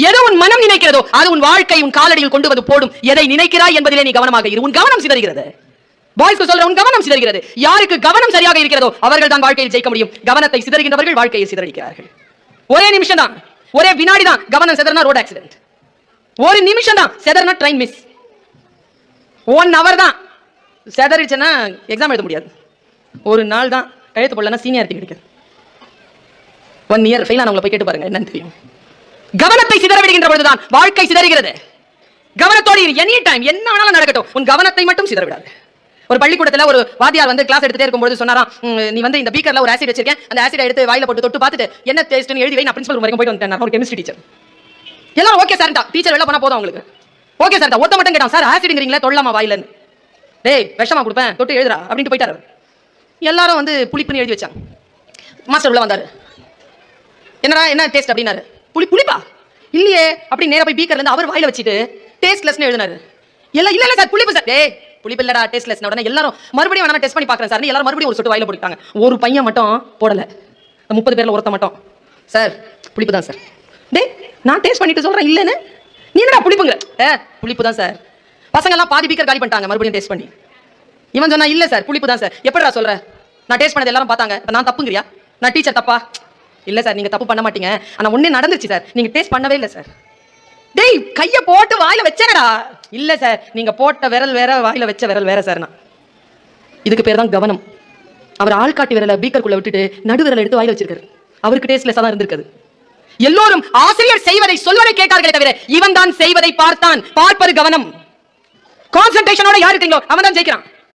எது உன் மனம் நினைக்கிறதோ அது உன் வாழ்க்கை உன் காலடியில் கொண்டு வந்து போடும். எதை நினைக்கிறாய் என்பதிலே நீ கவனமாக இரு. உன் கவனம் சிதறுகிறது. பாய்ஸ்க்கு சொல்ற உன் கவனம் சிதறுகிறது. யாருக்கு கவனம் சரியாக இருக்கிறதோ அவர்கள் தான் வாழ்க்கையில் ஜெயிக்க முடியும். கவனத்தை சிதறுகின்றவர்கள் வாழ்க்கையை சிதறடிக்கிறார்கள். ஒரே நிமிஷம் தான், ஒரே வினாடி தான் கவனம் சிதறினா ரோட் ஆக்சிடென்ட். ஒரு நிமிஷம் தான் சிதறினா ட்ரெயின் மிஸ். 1 hour தான் சிதறிச்சுன்னா எக்ஸாம் எழுத முடியாது. ஒரு நாள் தான் கழுத்து போடலன்னா சீனியாரிட்டி கிடைக்காது. 1 year ஃபெயில் ஆனவங்களை போய் கேட்டு பாருங்க, என்னன்னு தெரியும். கவனத்தை சிதற விடுகின்ற பொழுதுதான் வாழ்க்கை சிதறுகிறது. கவனத்தோடு எனி டைம் என்ன வேணாலும் நடக்கட்டும், உன் கவனத்தை மட்டும் சிதற விடாது. ஒரு பள்ளிக்கூடத்துல ஒரு வாத்தியார் வந்து கிளாஸ் எடுத்துட்டே இருக்கும்போது சொன்னாராம், நீ வந்து இந்த பீக்கர்ல ஒரு ஆசிட் வச்சிருக்கேன், அந்த ஆசிட் எடுத்து வாயில போட்டு தொட்டு பார்த்துட்டு என்ன டேஸ்ட்னு எழுதி வை, நான் பிரின்சிபல் ரூம் வரைக்கும் போயிட்டு வந்துட்டேன். ஒரு கெமிஸ்ட்ரி டீச்சர். எல்லாரும் ஓகே சார், டீச்சர் வெளில போனா போதும் உங்களுக்கு. ஓகே சார், ஒருத்த மட்டும் கேட்டான், சார் ஆசிட்ங்கிறீங்களா தொல்லாமா வாயிலன்னு. டேய் விஷமா கொடுப்பேன் தொட்டு எழுதுறா அப்படின்ட்டு போயிட்டாரு. எல்லாரும் வந்து புளிப்புன்னு எழுதி வச்சாங்க. மாஸ்டர் உள்ள வந்தாரு. என்னடா என்ன டேஸ்ட் அப்படின்னாரு. புளிப்பா இல்லையே அப்படி நேரா போய் பீக்கர்ல இருந்து அவர் வாயில வச்சிட்டு டேஸ்ட்லெஸ்னு எழுதினாரு. இல்ல இல்ல சார் புளிப்பு சார். டேய் புளிப்பு இல்லடா டேஸ்ட்லெஸ். உடனே எல்லாரும் மறுபடியும் வேணா டெஸ்ட் பண்ணி பார்க்கறேன் சார். எல்லாரும் மறுபடியும் ஒரு சொட்டு வாயில போட்டுட்டாங்க. ஒரு பையன் மட்டும் போடல. 30 பேர்ல ஒருத்த மட்டும் சார் புளிப்பு தான் சார். டேய் நான் டேஸ்ட் பண்ணிட்டு சொல்றேன் இல்லன்னு, நீ என்னடா புளிப்புங்க? புளிப்பு தான் சார். பசங்க எல்லாம் பாதி பீக்கர் காலி பண்ணிட்டாங்க மறுபடியும் டேஸ்ட் பண்ணி. இவன் சொன்னா இல்ல சார் புளிப்பு தான் சார். எப்படிடா சொல்ற? நான் டேஸ்ட் பண்ணது எல்லாரும் பார்த்தாங்க, நான் தப்புங்கறியா? நான் டீச்சர் தப்பா? இல்ல சார் நீங்க தப்பு பண்ண மாட்டீங்க, ஆனா ஒண்ணே நடந்துச்சு சார், நீங்க டேஸ்ட் பண்ணவே இல்ல சார். டேய் கைய போட்டு வாயில வச்சேனடா. இல்ல சார் நீங்க போட்ட விரல் வேற வாயில வச்ச விரல் வேற சார். இதுக்கு பேர் தான் கவனம். அவர் ஆள்காட்டி விரலை பீக்கருக்குள்ள விட்டுட்டு நடுவிரல் எடுத்து வாயில வச்சிருக்காரு. அவருக்கு டேஸ்ட்லெஸ்ஸா தான் இருந்திருக்குது. எல்லோரும் ஆசிரியர் செய்வதை சொல்வதை கேட்டார்களே தவிர இவன் தான் செய்வதை பார்த்தான். பார்ப்பது கவனம். கான்சென்ட்ரேஷனோட யார் இருக்கீங்களோ அவன் தான் ஜெயிக்கிறான்.